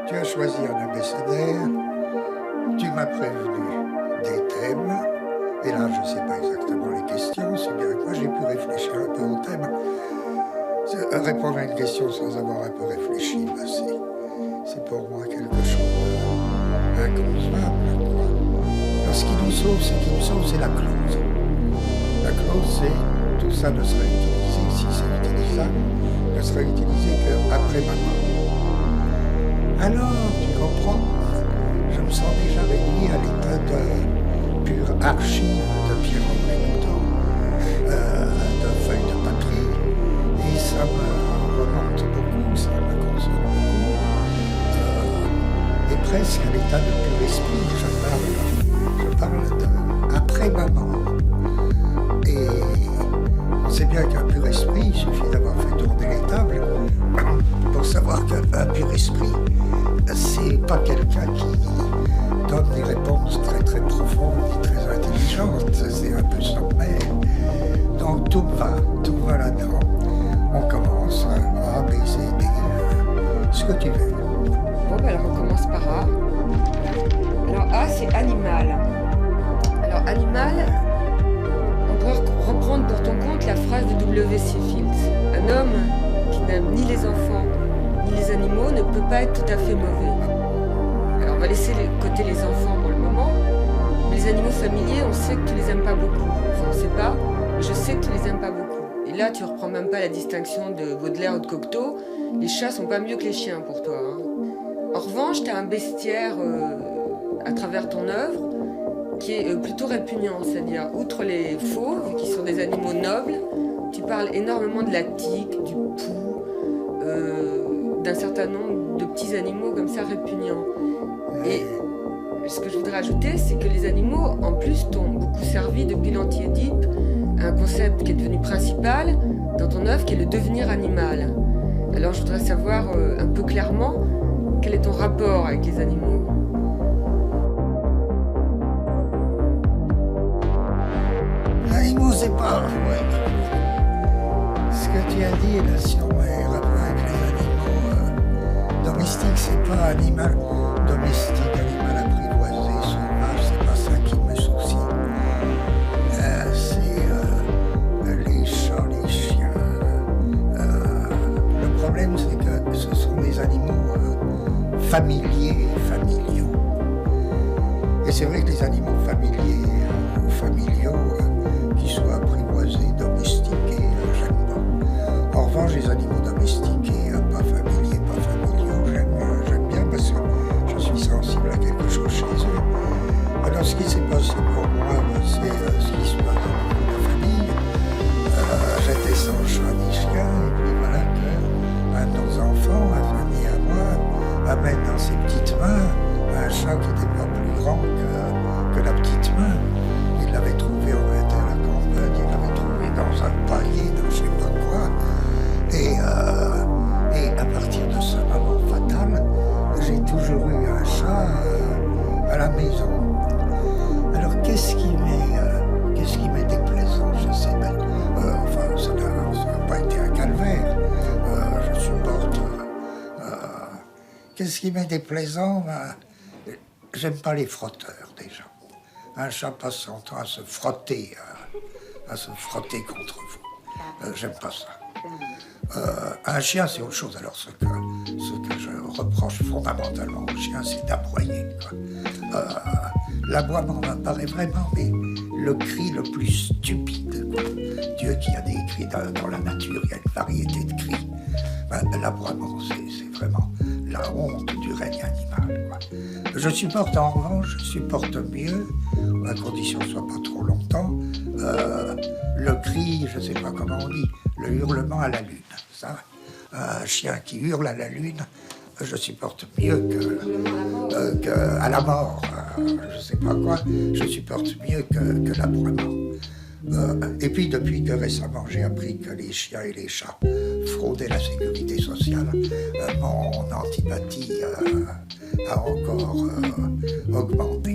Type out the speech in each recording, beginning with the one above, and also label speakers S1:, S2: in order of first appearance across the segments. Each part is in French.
S1: Tu as choisi un abécédaire, tu m'as prévenu des thèmes, et là je ne sais pas exactement les questions, c'est bien que moi j'ai pu réfléchir un peu au thème. Répondre à une question sans avoir un peu réfléchi, ben c'est pour moi quelque chose d'inconcevable. Alors ce qui nous sauve, c'est la clause. La clause, c'est tout ça ne sera utilisé, si c'est utilisable, ne sera utilisé qu'après ma mort. Alors, tu comprends, je me sens déjà réduit à l'état de pure archive de Pierre-André Mouton, de feuilles de papier, et ça me remonte beaucoup, ça me console beaucoup, et presque à l'état de pur esprit. Je parle de après ma mort. Et on sait bien qu'un pur esprit, il suffit d'avoir fait tourner les tables pour savoir qu'un pur esprit, c'est pas quelqu'un qui donne des réponses très très profondes et très intelligentes, c'est un peu sommaire. Donc tout va là-dedans. On commence à A, B, C, D, ce que tu veux.
S2: Bon, ben alors on commence par A. Alors A, c'est animal. Alors animal, on pourrait reprendre pour ton compte la phrase de W.C. Fields. Un homme qui n'aime ni les enfants ni les animaux ne peut pas être tout à fait mauvais. Alors on va laisser de côté les enfants pour le moment, mais les animaux familiers, on sait que tu les aimes pas beaucoup. Enfin on sait pas, mais je sais que tu les aimes pas beaucoup. Et là tu reprends même pas la distinction de Baudelaire ou de Cocteau, les chats sont pas mieux que les chiens pour toi. Hein. En revanche, tu as un bestiaire à travers ton œuvre qui est plutôt répugnant, c'est-à-dire outre les fauves, qui sont des animaux nobles, tu parles énormément de la tique, du pou, d'un certain nombre de petits animaux comme ça répugnants. Et ce que je voudrais ajouter, c'est que les animaux, en plus, t'ont beaucoup servi depuis l'anti-Édipe à un concept qui est devenu principal dans ton œuvre, qui est le devenir animal. Alors je voudrais savoir un peu clairement quel est ton rapport avec les animaux.
S1: Animaux, c'est pas... Ouais. Ce que tu as dit là sur mes rapports avec les animaux domestiques, c'est pas animal domestique, animal apprivoisé, sauvage, c'est pas ça qui me soucie. C'est les chats, les chiens. Le problème, c'est que ce sont des animaux familiers et familiaux. Et c'est vrai que les animaux familiers ou familiaux, qu'ils soient apprivoisés, domestiqués, j'aime pas. En revanche, les animaux domestiqués, pas familiers, pas familiaux, j'aime bien parce que je suis sensible à quelque chose chez eux. Alors ce qui s'est passé pour moi, c'est ce qui se passe dans la famille. J'étais sans chat ni chien, et puis voilà qu'un de nos enfants, à Fanny et à moi, amène dans ses petites mains un chat qui n'était pas plus grand que la petite main. Il l'avait trouvé, on était à la campagne, il l'avait trouvé dans un paillet, dans je sais pas quoi. Et à partir de ce moment fatal, j'ai toujours eu un chat à la maison. Alors qu'est-ce qui m'est déplaisant, je sais pas. Enfin, ça n'a pas été un calvaire. Je supporte. Qu'est-ce qui m'est déplaisant? J'aime pas les frotteurs déjà. Un chat passe son temps à se frotter contre vous. J'aime pas ça. Un chien, c'est autre chose. Alors, ce que je reproche fondamentalement au chien, c'est d'aboyer. L'aboiement m'apparaît vraiment, mais le cri le plus stupide. Dieu qui a des cris dans la nature, il y a une variété de cris. L'aboiement, c'est vraiment la honte du règne animal. Je supporte, en revanche, mieux, à condition que ce soit pas trop longtemps, le cri, je sais pas comment on dit, le hurlement à la lune. Ça, un chien qui hurle à la lune, je supporte mieux que à la mort. Je sais pas quoi, je supporte mieux que l'aboiement. Et puis depuis que récemment j'ai appris que les chiens et les chats fraudaient la sécurité sociale, mon antipathie a encore augmenté.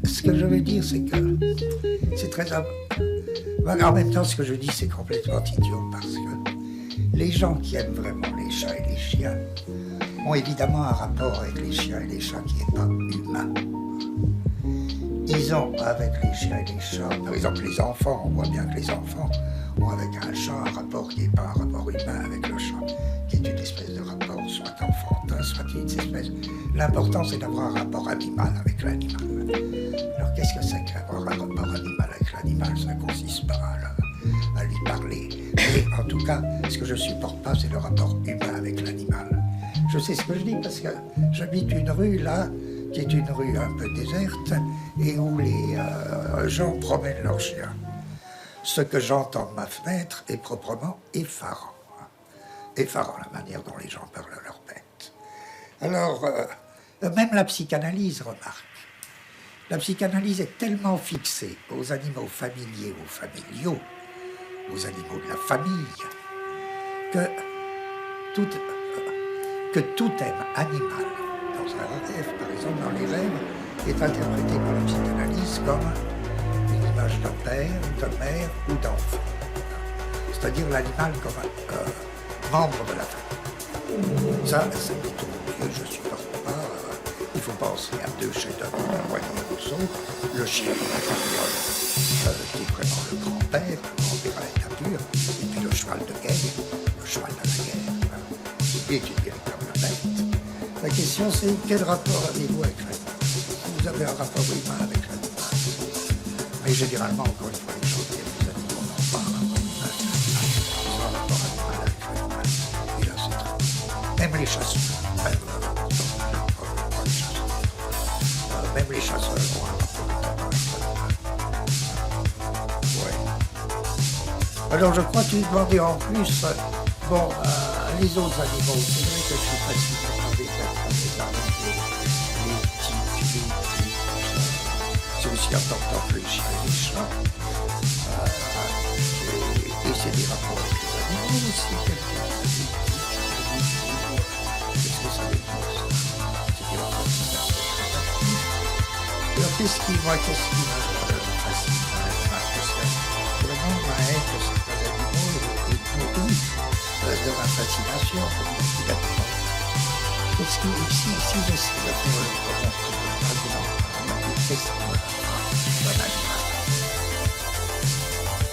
S1: Ce que je veux dire, c'est que c'est très... En même temps, ce que je dis, c'est complètement idiot, parce que les gens qui aiment vraiment les chats et les chiens ont évidemment un rapport avec les chiens et les chats qui n'est pas humain. Ils ont avec les chiens et les chats, par exemple les enfants, on voit bien que les enfants ont avec un chat un rapport qui n'est pas un rapport humain avec le chat, qui est une espèce de rapport soit enfantin, soit une espèce. L'important c'est d'avoir un rapport animal avec l'animal. Alors qu'est-ce que c'est qu'avoir un rapport animal avec l'animal? Ça ne consiste pas à lui parler. Mais en tout cas, ce que je ne supporte pas, c'est le rapport humain avec l'animal. Je sais ce que je dis parce que j'habite une rue là, qui est une rue un peu déserte et où les gens promènent leurs chiens. Ce que j'entends de ma fenêtre est proprement effarant. Effarant la manière dont les gens parlent à leurs bêtes. Alors, même la psychanalyse remarque. La psychanalyse est tellement fixée aux animaux familiers ou familiaux, aux animaux de la famille, que tout thème animal, dans un rêve, par exemple dans les rêves, est interprété par la psychanalyse comme une image de père, de mère ou d'enfant. C'est-à-dire l'animal comme un membre de la famille. Ça c'est plutôt mieux, je ne supporte pas. Il faut penser à deux chefs-d'œuvre de Rousseau, le chien de la carriole, qui est vraiment le grand-père à l'état pur, et puis le cheval de guerre, le cheval de la guerre, qui est une véritable bête. La question c'est quel rapport avez-vous avec l'animal? Vous avez un rapport humain avec l'animal. Mais généralement, encore une fois, les gens qui aiment les animaux n'ont pas un rapport humain avec l'animal. Ils ont un rapport animal avec l'animal. Et là, c'est très bien. Même les chasseurs, même les chasseurs ont un rapport avec l'animal. Ouais. Alors, je crois que tu demandais en plus, les autres animaux, c'est vrai que je suis fasciné par les araignées, les tiques, les c'est aussi important que les chiens et les chats. Et c'est des rapports avec les animaux aussi, quelqu'un a des tiques, qu'est-ce que ça veut dire ça? C'est des rapports qui sont alors qu'est-ce qui me fascine parce que vraiment ma haine de certains animaux est nourrie de ma fascination pour l'identité. Parce que si j'essaie de faire le argument d'un animal,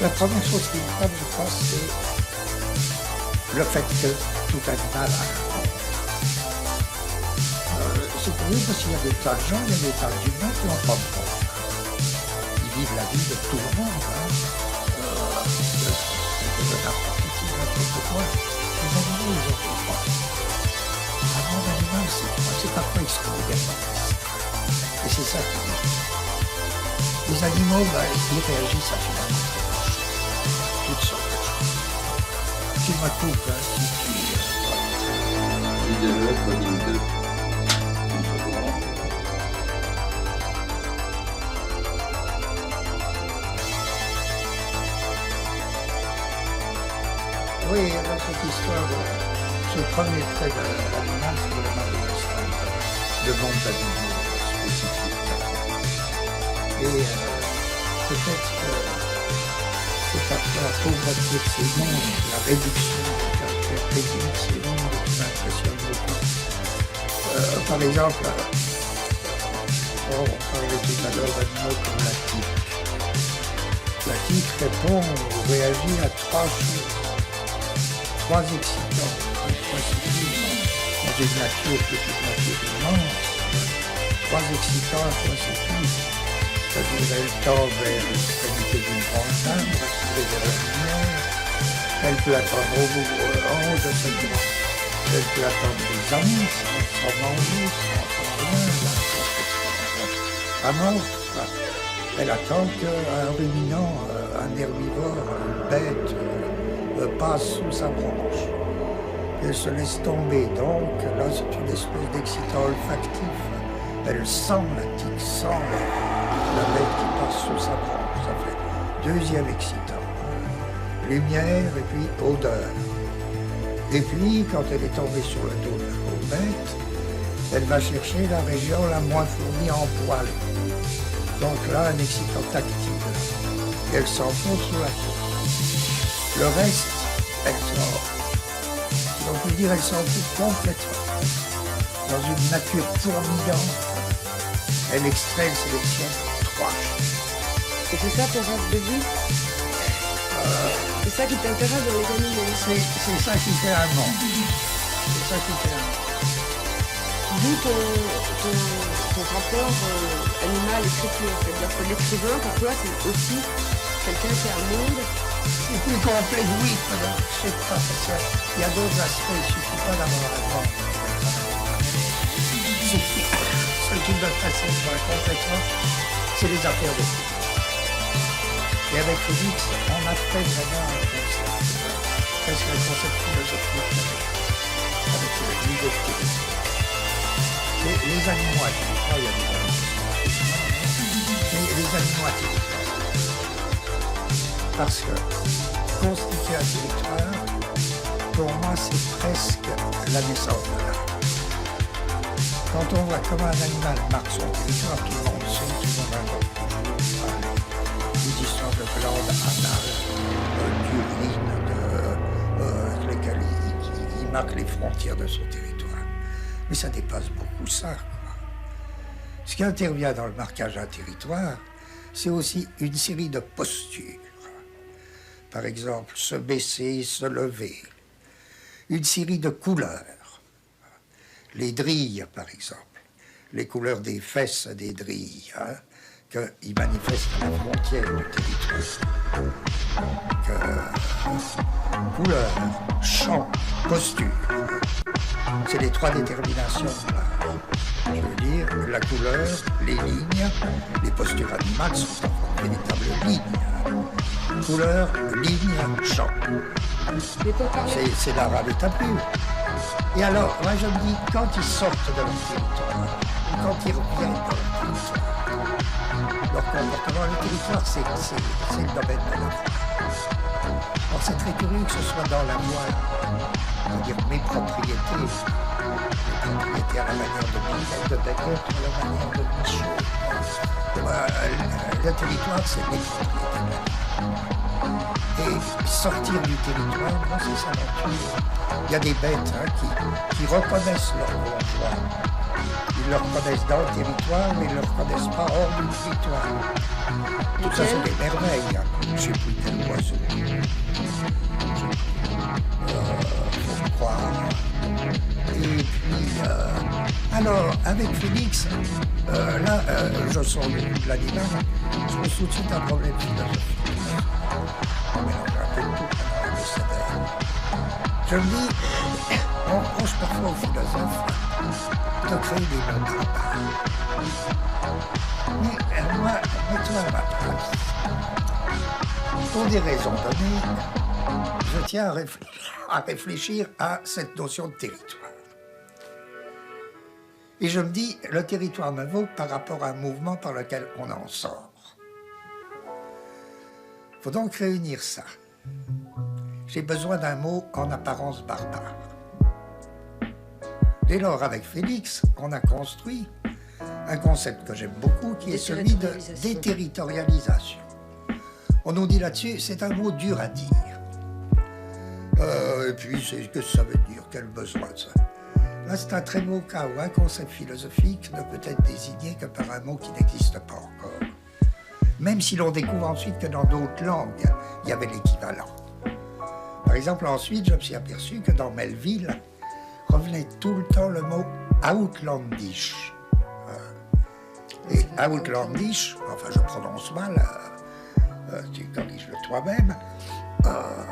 S1: la première chose qui me frappe, je pense, c'est le fait que tout animal a un corps. C'est curieux parce qu'il y a des tas de gens, il y a des tas d'humains qui n'ont pas de corps. Ils vivent la vie de tout le monde. Les animaux, ils ont des corps. Un monde animal, c'est parfois extraordinairement triste. Et c'est ça qui m'intéresse. Les animaux, ils réagissent à finalement toutes sortes de choses. Tu me coupes, si tu... Oui, dans cette histoire, ce premier trait de l'animal, c'est vraiment de distinguer le monde d'animaux spécifiques. Et peut-être que c'est parfois la pauvreté de ces mondes, la réduction du caractère réduit de ces mondes qui m'impressionne beaucoup. Par exemple, on parlait tout à l'heure d'animaux comme la tique. La tique répond ou réagit à trois choses. Trois excitants, dans une nature qui est une nature immense, trois excitants consécutifs, c'est-à-dire elle tend vers l'extrémité d'une grande âme, attirée vers la lumière, elle peut attendre au bout de cette grande, elle peut attendre des années sans manger, sans rien, à mort. Elle attend qu'un ruminant, un herbivore, une bête, passe sous sa branche. Elle se laisse tomber, donc là c'est une espèce d'excitant olfactif. Elle sent la tique, sent la bête qui passe sous sa branche. Ça fait deuxième excitant. Lumière et puis odeur. Et puis quand elle est tombée sur le dos de la pauvre bête, elle va chercher la région la moins fournie en poils. Donc là un excitant tactile. Et elle s'enfonce sous la peau. Le reste, elle sort. On peut dire elle s'en fout complètement. nature fourmillante, elle extrait et sélectionne 3 choses.
S2: Et c'est ça ton rêve de vie? C'est ça qui t'intéresse dans les animaux?
S1: C'est ça qui fait un monde. C'est ça qui fait un monde.
S2: D'où ton rapport animal-écriture. C'est-à-dire que l'écrivain, pour toi, c'est aussi quelqu'un qui a un monde.
S1: C'est plus complexe, oui, je sais pas, il y a d'autres aspects, il ne suffit pas d'avoir un grand. Ce qui me fascine complètement, c'est les affaires de Félix. Et avec Félix, on a fait vraiment un concept, presque un concept philosophique avec l'idée de Félix. Les animaux à territoire, il y a des animaux. Mais les animaux à territoire. Parce que constituer un territoire, pour moi, c'est presque la naissance de l'art. Quand on voit comment un animal marque son territoire, tout le monde sait, tout le monde raconte toujours des histoires de glandes anales, d'urine, lesquelles il marque les frontières de son territoire. Mais ça dépasse beaucoup ça, quoi. Ce qui intervient dans le marquage d'un territoire, c'est aussi une série de postures. Par exemple, se baisser, se lever. Une série de couleurs. Les drilles, par exemple. Les couleurs des fesses des drilles, hein, qu'ils manifestent à la frontière du territoire. Couleurs, chant, posture. C'est les 3 déterminations de l'art. Je veux dire, la couleur, les lignes, les postures animales sont en véritable ligne. Couleur, ligne, chant. C'est l'art à l'état pur. Et alors, moi je me dis, quand ils sortent de leur territoire, quand ils reviennent dans leur territoire, leur comportement, le territoire, c'est le domaine de la voix. Alors c'est très curieux que ce soit dans la voie, c'est-à-dire mes propriétés à la manière de Beckett, à la manière de Michaud. Le territoire, c'est mes propriétés. Et sortir du territoire, moi, c'est sa nature. Il y a des bêtes qui reconnaissent leur conjoint. Ils le reconnaissent dans le territoire, mais ils ne le reconnaissent pas hors du territoire. Tout ça, c'est des merveilles. Je ne sais plus quel oiseau. Faut croire. Et puis, alors, avec Félix, je sors de l'animal, je me suis tout de suite un problème philosophique. On mélange un peu de tout pendant la décédère. Je me dis, on reproche parfois aux philosophes de créer des mondes à part. Mais moi, mets-toi à ma place. Pour des raisons données, je tiens à réfléchir à cette notion de territoire. Et je me dis, le territoire me vaut par rapport à un mouvement par lequel on en sort. Il faut donc réunir ça. J'ai besoin d'un mot en apparence barbare. Dès lors, avec Félix, on a construit un concept que j'aime beaucoup, qui est celui de déterritorialisation. On nous dit là-dessus, c'est un mot dur à dire. Et puis, qu'est-ce que ça veut dire? Quel besoin de ça? Là, c'est un très beau cas où un concept philosophique ne peut être désigné que par un mot qui n'existe pas encore. Même si l'on découvre ensuite que dans d'autres langues, il y avait l'équivalent. Par exemple, ensuite, je me suis aperçu que dans Melville, revenait tout le temps le mot outlandish. Et outlandish, enfin je prononce mal, tu corriges-le toi-même,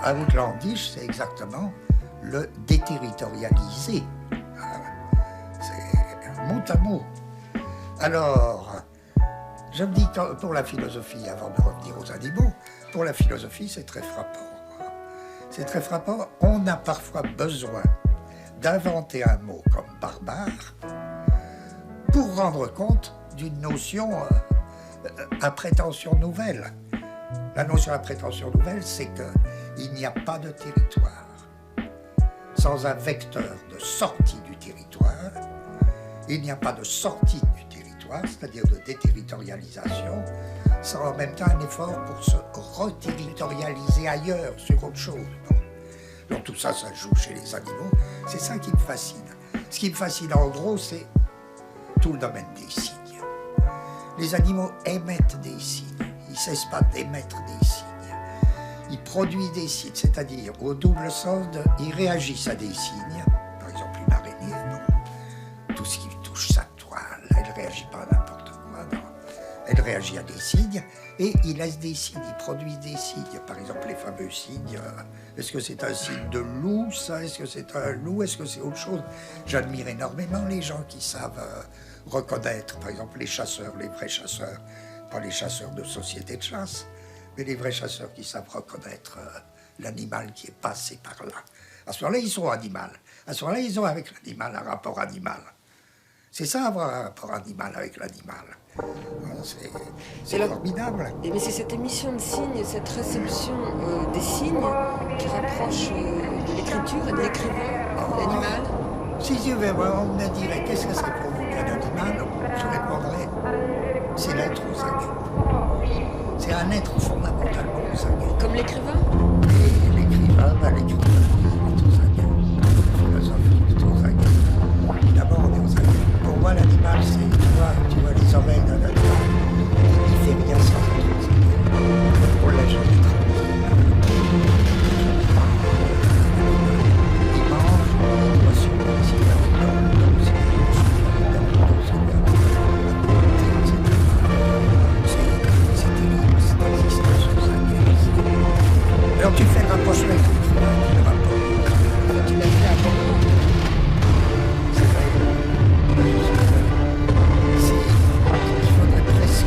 S1: outlandish, c'est exactement le déterritorialisé. C'est mot à mot. Alors, je me dis que pour la philosophie, avant de revenir aux animaux, pour la philosophie, c'est très frappant. C'est très frappant. On a parfois besoin d'inventer un mot comme barbare pour rendre compte d'une notion à prétention nouvelle. La notion à prétention nouvelle, c'est qu'il n'y a pas de territoire sans un vecteur de sortie du territoire. Il n'y a pas de sortie du territoire, c'est-à-dire de déterritorialisation, sans en même temps un effort pour se reterritorialiser ailleurs, sur autre chose. Donc tout ça, ça joue chez les animaux. C'est ça qui me fascine. Ce qui me fascine en gros, c'est tout le domaine des signes. Les animaux émettent des signes, ils ne cessent pas d'émettre des signes. Ils produisent des signes, c'est-à-dire au double sens, ils réagissent à des signes. Par exemple, une araignée, bon, tout ce qui touche sa toile, elle ne réagit pas à n'importe quoi, non. Elle réagit à des signes et ils laissent des signes, ils produisent des signes. Par exemple, les fameux signes, est-ce que c'est un signe de loup, ça? Est-ce que c'est un loup? Est-ce que c'est autre chose? J'admire énormément les gens qui savent reconnaître, par exemple, les chasseurs, les vrais chasseurs, pas les chasseurs de société de chasse, mais les vrais chasseurs qui savent reconnaître l'animal qui est passé par là. À ce moment-là, ils sont animal. À ce moment-là, ils ont avec l'animal un rapport animal. C'est ça, avoir un rapport animal avec l'animal. C'est formidable.
S2: Mais c'est cette émission de signes, cette réception des signes qui rapproche de l'écriture et de l'écrivain, l'animal.
S1: Si on me dirait qu'est-ce que c'est pour vous qu'un animal, je répondrais c'est l'être aux aguets. C'est un être fondamentalement aux aguets.
S2: Comme l'écrivain?
S1: Et l'écrivain, l'écrivain est aux aguets. Le philosophe est aux aguets. D'abord, on est aux aguets. Pour moi, l'animal, c'est, tu vois les oreilles d'un animal. Il fait rien sans être aux aguets. On l'a jamais tranquille. Il mange, il doit surveiller s'il va dedans, s'il va dedans, s'il va dedans. Alors tu fais le rapprochement avec le rapport.
S2: Tu l'as fait à Bordeaux.
S1: C'est vrai. Il faudrait presque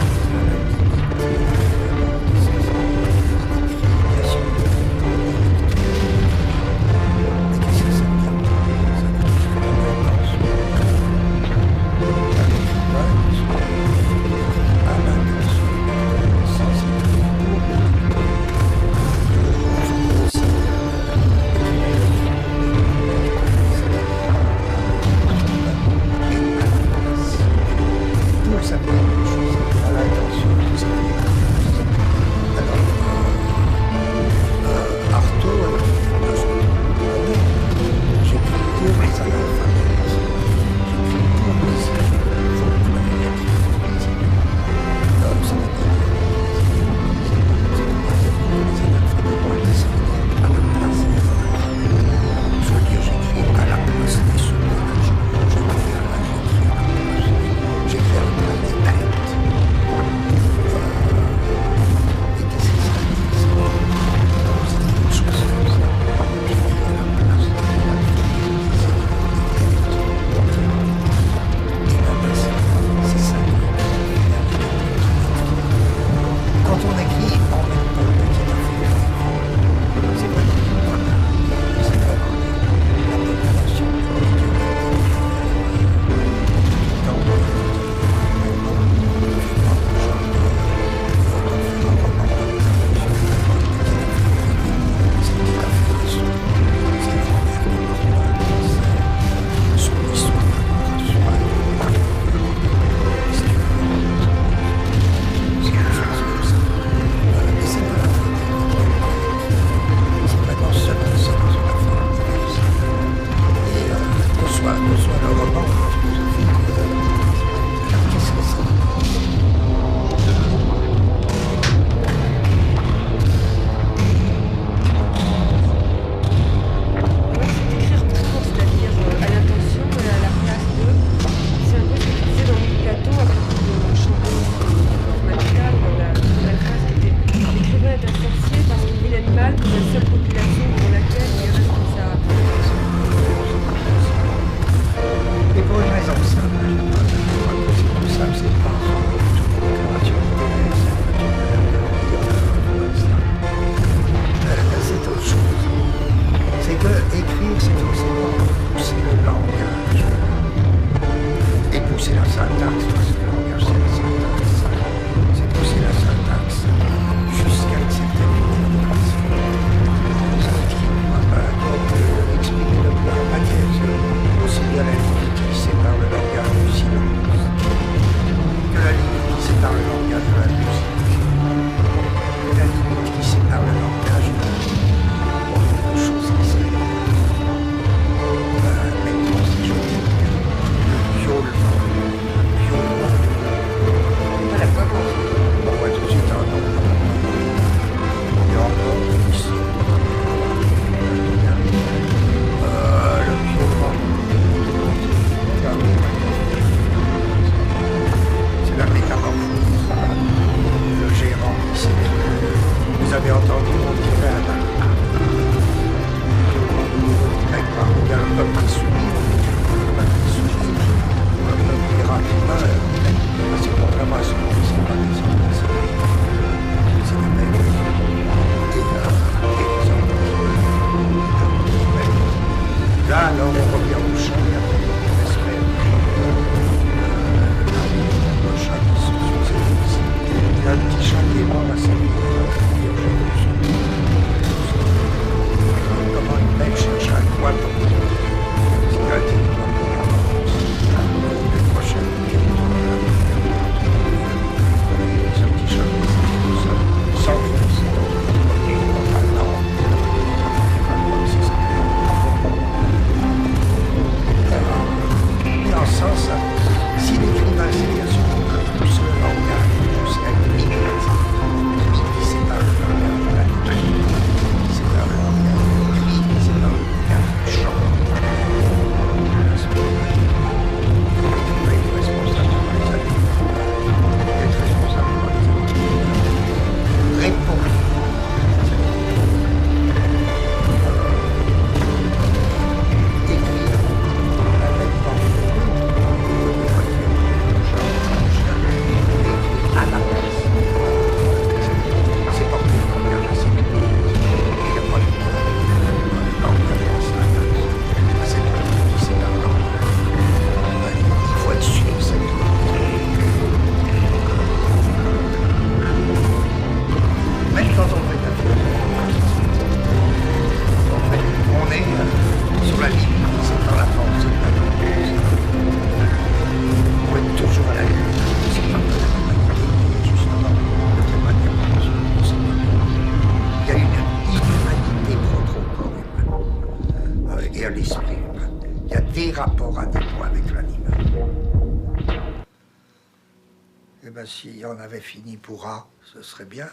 S1: Il y a des rapports animaux avec l'animal. Eh bien, si on avait fini pour A, ce serait bien.